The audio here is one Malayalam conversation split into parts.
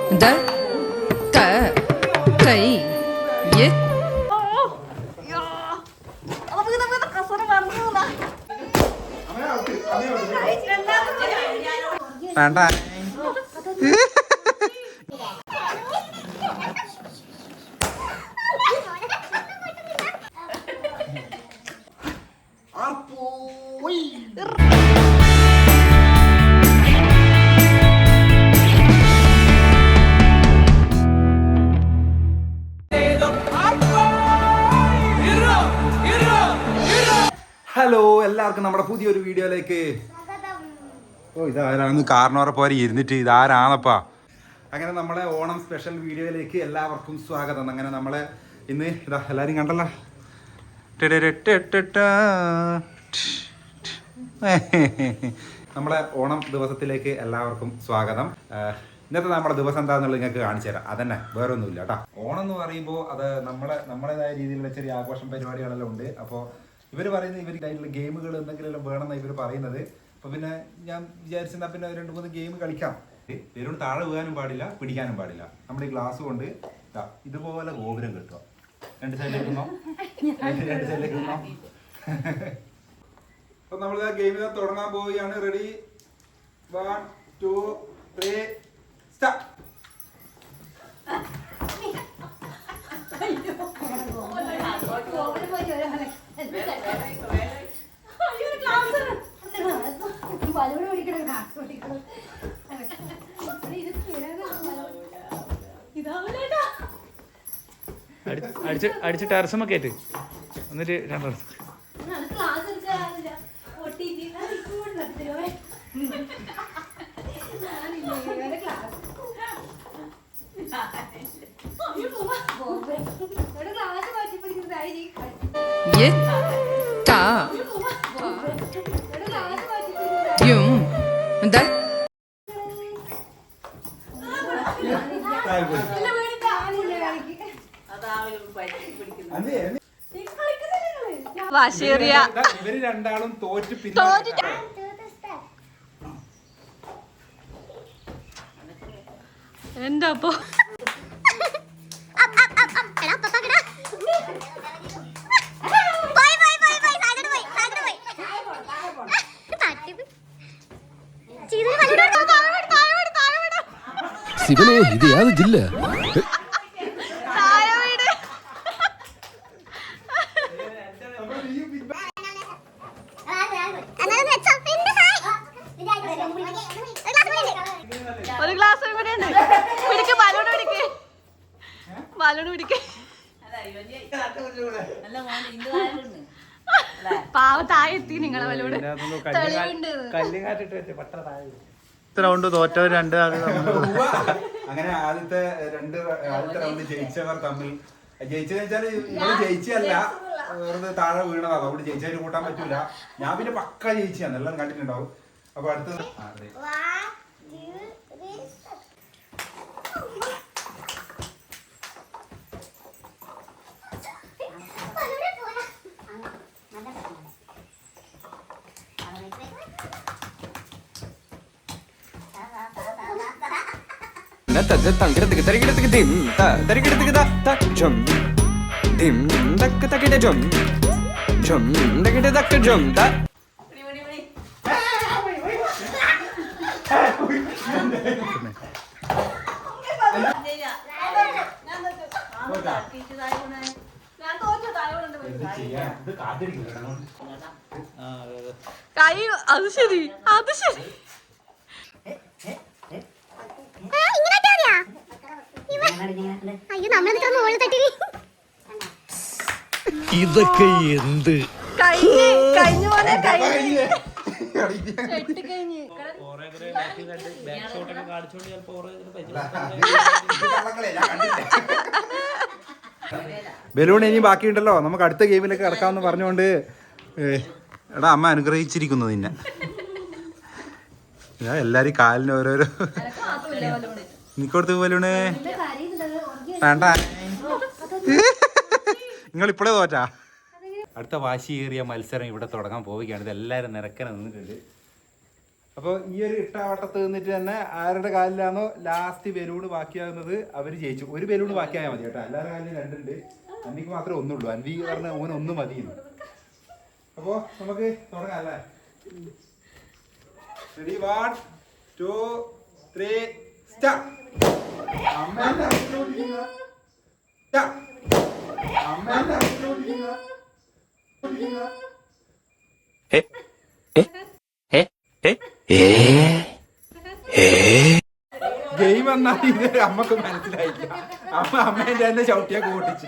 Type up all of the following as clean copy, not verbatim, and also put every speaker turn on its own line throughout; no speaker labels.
द क कई ये
വേണ്ട ഹലോ എല്ലാവർക്കും നമ്മുടെ പുതിയൊരു വീഡിയോയിലേക്ക് ഇതാരാണ് കാരണവരെ പോലെ ഇരുന്നിട്ട് ഇതാരാണപ്പാ അങ്ങനെ നമ്മളെ ഓണം സ്പെഷ്യൽ വീഡിയോയിലേക്ക് എല്ലാവർക്കും സ്വാഗതം. അങ്ങനെ നമ്മളെ ഇന്ന് ഇതാ എല്ലാവരും കണ്ടല്ലോ നമ്മളെ ഓണം ദിവസത്തിലേക്ക് എല്ലാവർക്കും സ്വാഗതം. ഇന്നത്തെ നമ്മുടെ ദിവസം എന്താണെന്നുള്ളത് നിങ്ങൾക്ക് കാണിച്ചു തരാം. അതന്നെ വേറെ ഒന്നുമില്ല കേട്ടോ. ഓണം എന്ന് പറയുമ്പോൾ അത് നമ്മളേതായ രീതിയിലുള്ള ചെറിയ ആഘോഷം പരിപാടികളെല്ലാം ഉണ്ട്. അപ്പോൾ ഇവർ പറയുന്നത് ഇവർക്കായിട്ടുള്ള ഗെയിമുകൾ എന്തെങ്കിലും വേണമെന്നാണ് ഇവർ പറയുന്നത്. അപ്പോൾ പിന്നെ ഞാൻ വിചാരിച്ചെന്നാൽ പിന്നെ 2-3 ഗെയിം കളിക്കാം. പേരോട് താഴെ വീഴാനും പാടില്ല, പിടിക്കാനും പാടില്ല. നമ്മുടെ ഈ ഗ്ലാസ് കൊണ്ട് ഇതുപോലെ ഗോപുരം കിട്ടുക. 2 സൈഡിലേക്ക് നിന്നോ, 2 സൈഡിലേക്ക് നിന്നോ. അപ്പം നമ്മൾ ആ ഗെയിം തുടങ്ങാൻ പോവുകയാണ്. Ready 1 2 3 start.
അടിച്ച് ടെറസുമൊക്കെ ആയിട്ട് എന്നിട്ട് 2
ये ता यूं द
ഇവര് രണ്ടാളും തോറ്റ്
എന്താ അപ്പൊ
ശിവനെ ഇത് യാത് ജില്ല
ഒരു ഗ്ലാസ് കൂടെ ഉണ്ട്. പിടിക്ക് ബലൂൺ പിടിക്ക്, ബലൂൺ പിടിക്ക്. പാവ താഴെ എത്തി നിങ്ങളെ ബലൂണ്.
റൗണ്ട് തോറ്റവർ 2 ആൾ.
അങ്ങനെ ആദ്യത്തെ റൗണ്ട് ജയിച്ചവർ തമ്മിൽ ജയിച്ചതെന്ന് വെച്ചാല് ഇവള് ജയിച്ചല്ല, വെറുതെ താഴെ വീണതാ. അതുകൊണ്ട് ജയിച്ചവര് കൂട്ടാൻ പറ്റൂല. ഞാൻ പിന്നെ പക്ക ജയിച്ചാണ്, എല്ലാം കണ്ടിട്ടുണ്ടാവും. അപ്പൊ അടുത്തത്
കൈ അത് ശരി, അത് ശരി.
ഇതൊക്കെ എന്ത്
കഴിഞ്ഞു പോലെ കഴിഞ്ഞു.
ബലൂൺ ഇനി ബാക്കിയുണ്ടല്ലോ, നമുക്ക് അടുത്ത ഗെയിമിലേക്ക് കിടക്കാമെന്ന് പറഞ്ഞുകൊണ്ട് എടാ അമ്മ അനുഗ്രഹിച്ചിരിക്കുന്നു നിന്നെ. എല്ലാരും കാലിന് ഓരോരോ നിക്കൊടുത്ത് ബലൂണ് വേണ്ട. നിങ്ങൾ ഇപ്പോഴേ തോറ്റാ. അടുത്ത വാശിയേറിയ മത്സരം ഇവിടെ തുടങ്ങാൻ പോവുകയാണ്. ഇത് എല്ലാവരും നിരക്കനെ നിന്നിട്ടുണ്ട്. അപ്പോൾ ഈ ഒരു ഇട്ടാവട്ടത്ത് നിന്നിട്ട് തന്നെ ആരുടെ കാലിലാണോ ലാസ്റ്റ് ബലൂണ് ബാക്കിയാകുന്നത് അവർ ജയിച്ചു. ഒരു ബലൂണ് ബാക്കിയായാൽ മതി കേട്ടോ. എല്ലാവരുടെ കാലിലും രണ്ടുണ്ട്, അൻവിക്ക് മാത്രമേ ഒന്നുള്ളൂ. അൻവി പറഞ്ഞ ഓന് ഒന്ന് മതിയെന്ന്. അപ്പോൾ നമുക്ക് തുടങ്ങാം അല്ലേ? Ready 1 2 3 start. അമ്മേന്റെ അമ്മ ഗെയിം എന്നാൽ ഇത് അമ്മക്ക് മനസ്സിലായില്ല. അമ്മേന്റെ തന്നെ ചവിട്ടിയൊക്കെ ഓടിച്ചു.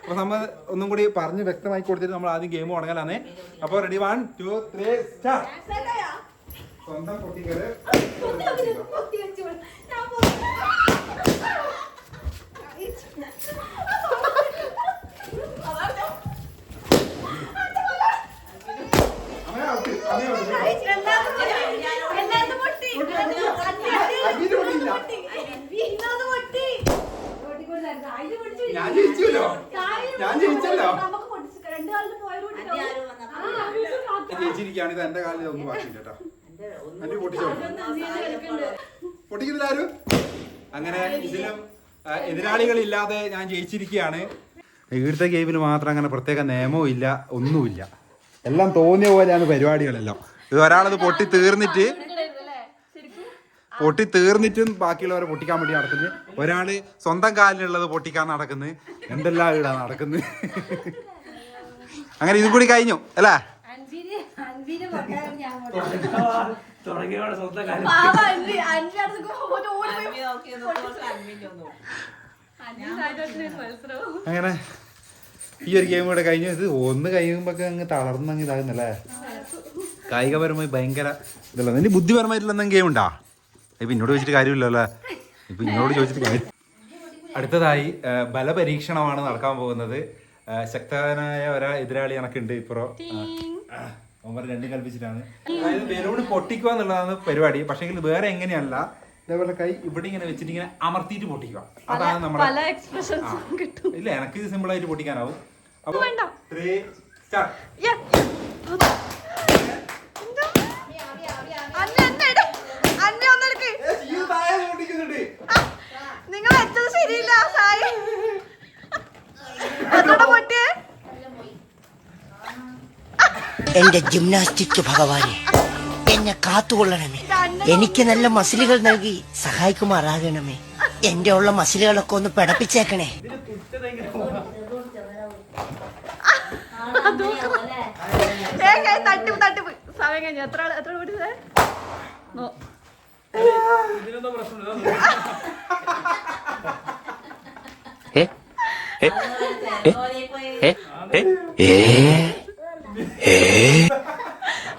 അപ്പൊ നമ്മൾ ഒന്നും കൂടി പറഞ്ഞ് വ്യക്തമാക്കി കൊടുത്തിട്ട് നമ്മൾ ആദ്യം ഗെയിം തുടങ്ങലാന്നേ. അപ്പൊ റെഡി 1 2 3 സ്റ്റാർട്ട്. സ്വന്തം പൊട്ടിക്കല് ഞാൻ ജയിച്ചല്ലോ. ജയിച്ചിരിക്കുകയാണ്. ഇത് എന്റെ കാലിൽ ഒന്നും ബാക്കിയില്ല കേട്ടോ. എന്റെ പൊട്ടിച്ചോ പൊട്ടിക്കുന്നില്ല ആരും. അങ്ങനെ ഇതിലും എതിരാളികളില്ലാതെ ഞാൻ ജയിച്ചിരിക്കുകയാണ്. ഇവിടുത്തെ ഗെയിമിൽ മാത്രം അങ്ങനെ പ്രത്യേക നിയമവും ഇല്ല, ഒന്നുമില്ല. എല്ലാം തോന്നിയ പോലെയാണ് പരിപാടികളെല്ലാം. ഇത് ഒരാളത് പൊട്ടി തീർന്നിട്ടും ബാക്കിയുള്ളവരെ പൊട്ടിക്കാൻ വേണ്ടി നടക്കുന്നത്. ഒരാള് സ്വന്തം കാലിലുള്ളത് പൊട്ടിക്കാൻ നടക്കുന്നത്. എന്തെല്ലാം ഇടാ നടക്കുന്നത്. അങ്ങനെ ഇതും കൂടി കഴിഞ്ഞു അല്ലേ? അങ്ങനെ ഈ ഒരു ഗെയിം കൂടെ കഴിഞ്ഞു. ഇത് ഒന്ന് കഴിയുമ്പോഴൊക്കെ അങ്ങ് തളർന്നങ്ങ് ഇതാകുന്നല്ലേ? കായികപരമായി ഭയങ്കര ഇതല്ല. ഇനി ബുദ്ധിപരമായിട്ടുള്ള എന്തെങ്കിലും ഗെയിം ഉണ്ടാ? ഇപ്പൊ ഇന്നോട് ചോദിച്ചിട്ട് കാര്യമില്ലല്ലോ അല്ലേ? ഇപ്പൊ ഇന്നോട് ചോദിച്ചിട്ട് കാര്യം. അടുത്തതായി ബലപരീക്ഷണമാണ് നടക്കാൻ പോകുന്നത്. ശക്തനായ ഒരാ എതിരാളി കണക്കുണ്ട്. ഇപ്പുറം ഒമ്പത് രണ്ടും കൽപ്പിച്ചിട്ടാണ്. അതായത് ബലൂൺ പൊട്ടിക്കുക എന്നുള്ളതാണ് പരിപാടി. പക്ഷെ ഇത് വേറെ എങ്ങനെയല്ല, ഇതേപോലെ കൈ ഇവിടെ ഇങ്ങനെ വെച്ചിട്ട് ഇങ്ങനെ അമർത്തിയിട്ട് പൊട്ടിക്കുക. അതാണ് നമ്മുടെ ഇല്ല. എനിക്ക് ഇത് സിമ്പിൾ ആയിട്ട് പൊട്ടിക്കാനാവും. അപ്പൊ 3 സ്റ്റാർട്ട്.
നിങ്ങൾ വെച്ചത് ശരിയില്ല.
എന്റെ ജിംനാസ്റ്റിക് ഭഗവാനെ, എന്നെ കാത്തുകൊള്ളണമേ. എനിക്ക് നല്ല മസിലുകൾ നൽകി സഹായിക്കുമാറാകണമേ. എന്റെ ഉള്ള മസിലുകളൊക്കെ ഒന്ന് പിടപ്പിച്ചേക്കണേ.
തട്ടിപ്പ് സമയം കഴിഞ്ഞു. എത്ര പൊട്ടിച്ചേ?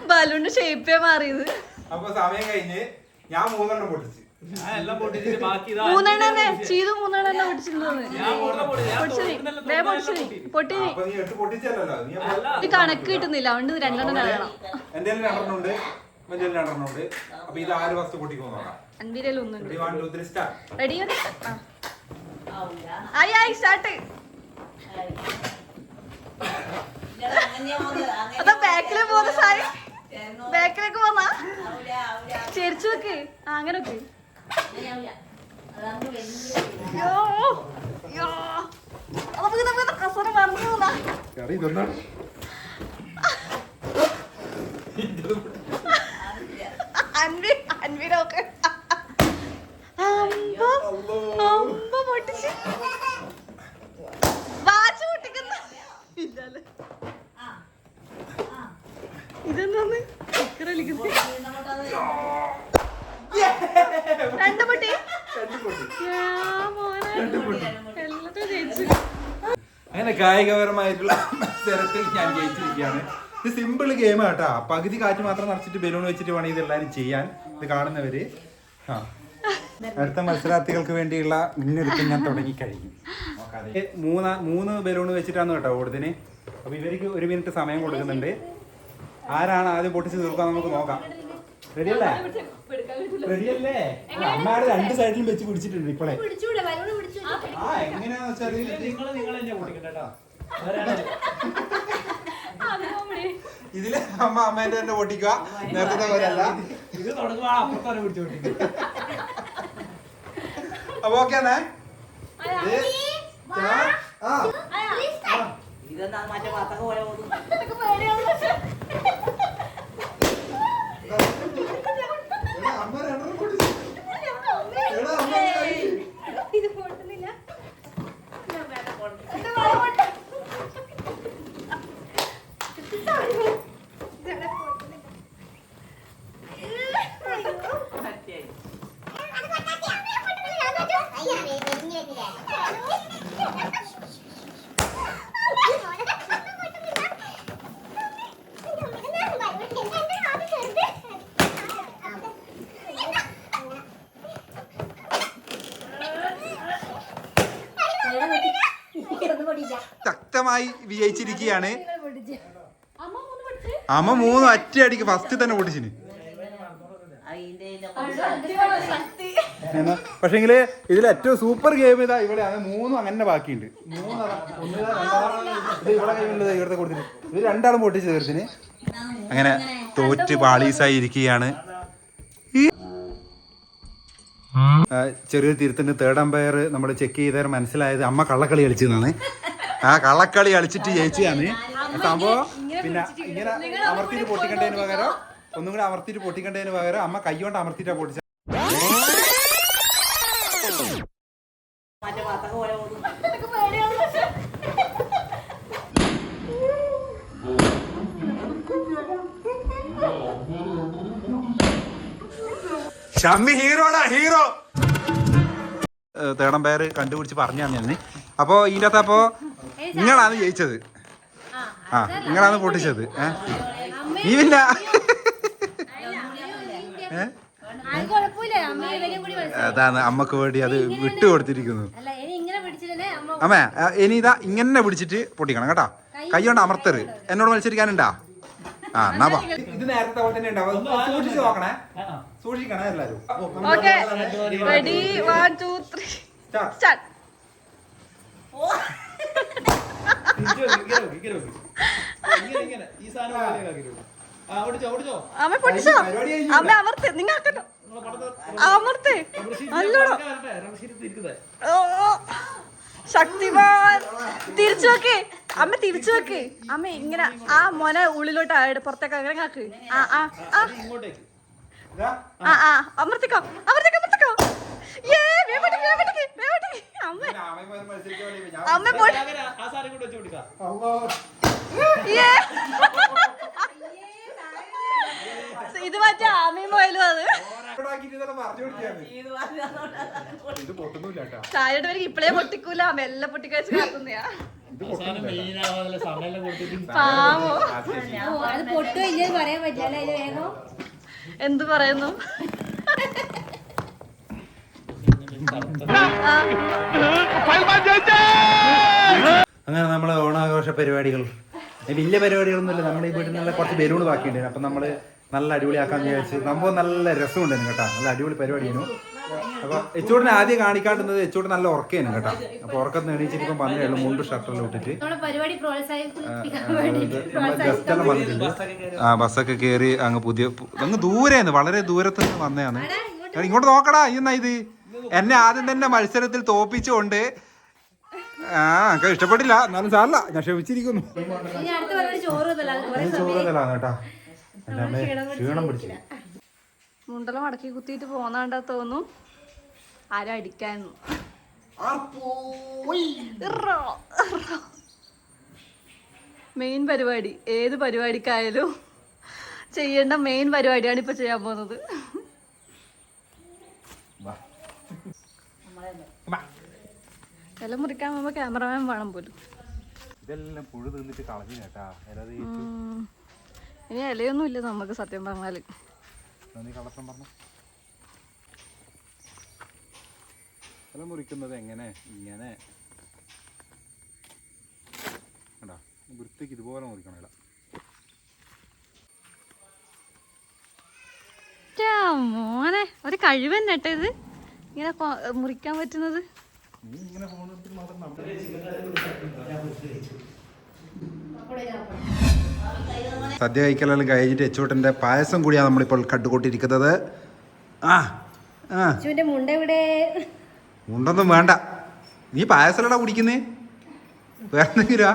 ബലൂണിന്റെ ഷേപ്പേ മാറിയത്.
അപ്പൊ സമയം കഴിഞ്ഞ് ഞാൻ 3 എണ്ണം പൊട്ടിച്ചു.
മൂന്നെണ്ണേ ചെയ്തു. 3 എണ്ണം പൊട്ടിച്ചില്ല. കണക്ക് കിട്ടുന്നില്ല. അതുകൊണ്ട് 2 എണ്ണം കളയണം.
എന്റെ 2 എണ്ണമുണ്ട്, മറ്റേ 2 എണ്ണമുണ്ട്. അപ്പൊ ഇത് ആര് ഫസ്റ്റ് പൊട്ടിക്കുന്നു നോക്കാം.
അൻവീരയിൽ ഒന്നുണ്ട്.
റെഡി
ആയി സ്റ്റാർട്ട്. അതാ ബാക്കില് പോകുന്ന സായി. ബാക്കിലേക്ക് പോന്നാ ചെരിച്ചു വെക്ക്. അങ്ങനെ വെക്ക്. കസര മറന്നു പോന്നാ. അൻവീരൊക്കെ അമ്പ പൊട്ടിച്ച് വാച്ച് പൊട്ടിക്കുന്ന ഇല്ലല്ലേ? ഇതെന്താന്ന് രണ്ട് പൊട്ടി. എല്ലാത്തിനും ജയിച്ചു.
അങ്ങനെ കായികപരമായിട്ടുള്ള മത്സരത്തിൽ ഞാൻ ജയിച്ചിരിക്കുകയാണ്. ഇത് സിമ്പിൾ ഗെയിം കേട്ടാ. പകുതി കാറ്റ് മാത്രം നിറച്ചിട്ട് ബലൂൺ വെച്ചിട്ട് വേണം ഇതെല്ലാരും ചെയ്യാൻ. ഇത് കാണുന്നവര് അടുത്ത മത്സരാർത്ഥികൾക്ക് വേണ്ടിയുള്ള മുന്നൊരുക്കം ഞാൻ തുടങ്ങിക്കഴിഞ്ഞു. 3 ബലൂൺ വെച്ചിട്ടാണ് കേട്ടോ ഓടുന്നതിന്. അപ്പൊ ഇവർക്ക് 1 മിനിറ്റ് സമയം കൊടുക്കുന്നുണ്ട്. ആരാണ് ആദ്യം പൊട്ടിച്ച് തീർക്കാൻ നമുക്ക് നോക്കാം. റെഡിയല്ലേ? റെഡിയല്ലേ? അമ്മയുടെ 2 സൈഡിലും വെച്ച് പിടിച്ചിട്ടുണ്ട് ഇപ്പോഴേ. എങ്ങനെയാന്ന് വെച്ചാൽ ഇതില് അമ്മേന്റെ തന്നെ പൊട്ടിക്കുക, നേരത്തെ പോലെയല്ല. അപ്പൊ ഓക്കെ എന്നേ. ശക്തമായി വിജയിച്ചിരിക്കുകയാണ്. അമ്മ 3 ഒറ്റയടിക്ക് ഫസ്റ്റ് തന്നെ പൊട്ടിച്ചിന്. പക്ഷെങ്കില് ഇതിൽ ഏറ്റവും സൂപ്പർ ഗെയിം ഇതാ ഇവിടെ 3 അങ്ങനെ ബാക്കിയുണ്ട്. 3 ഇവിടെ കൈയുള്ളത് ഇവിടുത്തെ കൊടുത്തിട്ട് ഇത് 2 പൊട്ടിച്ച് തീർത്തിന്. അങ്ങനെ തോറ്റ് പാളീസായി ഇരിക്കുകയാണ്. ചെറിയൊരു തിരുത്തിന് തേർഡ് അമ്പയർ നമ്മൾ ചെക്ക് ചെയ്താൽ മനസ്സിലായത് അമ്മ കള്ളക്കളി കളിച്ചതാണ്. ആ കള്ളക്കളി കളിച്ചിട്ട് ജയിച്ചതാണ് സംഭവം. പിന്നെ ഇങ്ങനെ അമർത്തിയിട്ട് പൊട്ടിക്കണ്ടതിന് പകരം ഒന്നും കൂടെ അമർത്തിയിട്ട് പൊട്ടിക്കണ്ടതിന് പകരം അമ്മ കൈ കൊണ്ട് അമർത്തിയിട്ടാ പൊട്ടിച്ച. ഷമ്മി ഹീറോടാ ഹീറോ. തേടം പേര് കണ്ടുപിടിച്ച് പറഞ്ഞു തന്നെ. അപ്പോ ഇതിൻ്റെ അകത്ത് അപ്പോ നിങ്ങളാണ് ജയിച്ചത്. ആ നിങ്ങളാണ് പൊട്ടിച്ചത്. നീ പിന്നെ അതാണ് അമ്മക്ക് വേണ്ടി അത് വിട്ടു കൊടുത്തിരിക്കുന്നു. അമ്മേ ഇനി ഇതാ ഇങ്ങനെ പിടിച്ചിട്ട് പൊട്ടിക്കണം കേട്ടോ. കൈ കൊണ്ട് അമർത്തറ്. എന്നോട് മത്സരിക്കാനുണ്ടാ? ആ എന്നാ ഇത് നേരത്തെ പോലെ തന്നെ ഉണ്ടാവും. സൂക്ഷിച്ച് നോക്കണേ, സൂക്ഷിക്കണേ എല്ലാരും.
Ready 1 2 3 start. അമ്മ പൊട്ടിച്ചോ? അമ്മ അമർത്ത്. നിങ്ങൾ അമർത്ത്. നല്ലോണം ശക്തിമാൻ. തിരിച്ചു വെക്കേ അമ്മ, തിരിച്ചു വെക്കേ അമ്മ. ഇങ്ങനെ ആ മോനെ ഉള്ളിലോട്ട് പുറത്തേക്ക് അങ്ങനെ കാക്ക്. ആ ആ ആ ആ അമർത്തിക്കോ, അമർത്തിക്കോ, അമർത്തിക്കോ. അമ്മ ഇത് മറ്റേ ആമയും പോയാലും അത് ചായയുടെ പേര് ഇപ്പഴേ പൊട്ടിക്കൂല, മെല്ലെ പൊട്ടിക്കഴിച്ച് കാത്തുന്നയാ. എന്ത് പറയുന്നു?
അങ്ങനെ നമ്മള് ഓണാഘോഷ പരിപാടികൾ വലിയ പരിപാടികളൊന്നുമില്ല. നമ്മുടെ ഈ വീട്ടിൽ നല്ല കുറച്ച് ബലൂൺ ബാക്കിയുണ്ടായിരുന്നു. അപ്പം നമ്മള് നല്ല അടിപൊളിയാക്കാന്ന് വിചാരിച്ച്. സംഭവം നല്ല രസമുണ്ടായിരുന്നു കേട്ടോ. നല്ല അടിപൊളി പരിപാടിയായിരുന്നു. അപ്പൊ എച്ചൂടിനെ ആദ്യം കാണിക്കാട്ടുന്നത് എച്ചൂട് നല്ല ഉറക്കായിരുന്നു കേട്ടോ. അപ്പൊ ഉറക്കത്ത് എണീച്ചിരിപ്പം പറഞ്ഞുള്ളൂ മുണ്ട് ഷർട്ടെല്ലാം ഇട്ടിട്ട് ഗസ്റ്റെല്ലാം വന്നിട്ടുണ്ട്. ആ ബസ്സൊക്കെ കയറി അങ്ങ് പുതിയ അങ്ങ് ദൂരെയാണ്, വളരെ ദൂരത്ത് നിന്ന് വന്നതാണ്. ഇങ്ങോട്ട് നോക്കടാ. ഇന്നാ ഇത് എന്നെ ആദ്യം തന്നെ മത്സരത്തിൽ തോപ്പിച്ചുകൊണ്ട് എനിക്ക് ഇഷ്ടപ്പെട്ടില്ല. എന്നാലും സാറില്ല, ഞാൻ ക്ഷമിച്ചിരിക്കുന്നു. ചോറുതലാണ് കേട്ടാ. ക്ഷീണം പിടിച്ചു.
മുണ്ടല മടക്കി കുത്തിയിട്ട് പോന്നാണ്ടാ തോന്നും. ആരും അടിക്കാന്നു. മെയിൻ പരിപാടി, ഏത് പരിപാടിക്കായാലും ചെയ്യേണ്ട മെയിൻ പരിപാടിയാണ് ഇപ്പൊ ചെയ്യാൻ പോകുന്നത്. ഇല മുറിക്കാൻ പോകുമ്പോ ക്യാമറമാൻ വേണം പോലും.
ഇതെല്ലാം പുഴു തിന്നിട്ട് കളഞ്ഞു കേട്ടാ.
ഇനി ഇലയൊന്നും ഇല്ല നമുക്ക് സത്യം പറഞ്ഞാല്.
ഇല മുറിക്കുന്നത് എങ്ങനെ? ഇങ്ങനെ വൃത്തിക്ക് ഇതുപോലെ മുറിക്കണം ഇല.
മോനെ ഒരു കഴിവ് തന്നെ കേട്ടോ ഇത്, ഇങ്ങനെ മുറിക്കാൻ പറ്റുന്നത്.
സദ്യ കഴിക്കലെല്ലാം കഴിഞ്ഞിട്ട് എച്ചൂട്ടൻ്റെ പായസം കൂടിയാണ് നമ്മളിപ്പോൾ കണ്ടുകൊണ്ടിരിക്കുന്നത്. ആ ആ മുണ്ടൊന്നും വേണ്ട, നീ പായസമല്ലടാ കുടിക്കുന്നേ, വേറെ എന്തെങ്കിലുവാ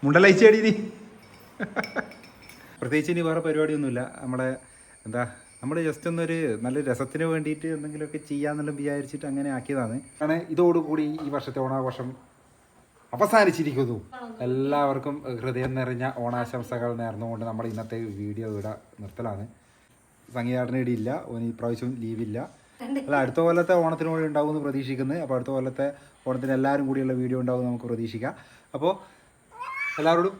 മുണ്ടലയിച്ചേടി നീ. പ്രത്യേകിച്ച് ഇനി വേറെ പരിപാടിയൊന്നുമില്ല. നമ്മൾ ജസ്റ്റ് ഒന്നൊരു നല്ല രസത്തിന് വേണ്ടിയിട്ട് എന്തെങ്കിലുമൊക്കെ ചെയ്യാമെന്നെല്ലാം വിചാരിച്ചിട്ട് അങ്ങനെ ആക്കിയതാണ്. കാരണം ഇതോടുകൂടി ഈ വർഷത്തെ ഓണാഘോഷം അവസാനിച്ചിരിക്കുന്നു. എല്ലാവർക്കും ഹൃദയം നിറഞ്ഞ ഓണാശംസകൾ നേർന്നുകൊണ്ട് നമ്മുടെ ഇന്നത്തെ വീഡിയോ ഇവിടെ നിർത്തലാണ്. സംഗീതാടന ഇടിയില്ല, ഈ പ്രാവശ്യം ലീവില്ല. അല്ല, അടുത്ത കൊല്ലത്തെ ഓണത്തിന് കൂടി ഉണ്ടാവുമെന്ന് പ്രതീക്ഷിക്കുന്നത്. അപ്പോൾ അടുത്ത കൊല്ലത്തെ ഓണത്തിന് എല്ലാവരും കൂടിയുള്ള വീഡിയോ ഉണ്ടാവും നമുക്ക് പ്രതീക്ഷിക്കാം. അപ്പോൾ എല്ലാവരോടും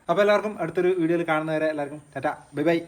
അപ്പോൾ എല്ലാവർക്കും അടുത്തൊരു വീഡിയോയിൽ കാണുന്നവരെ എല്ലാവർക്കും ടാറ്റ ബൈ ബൈ.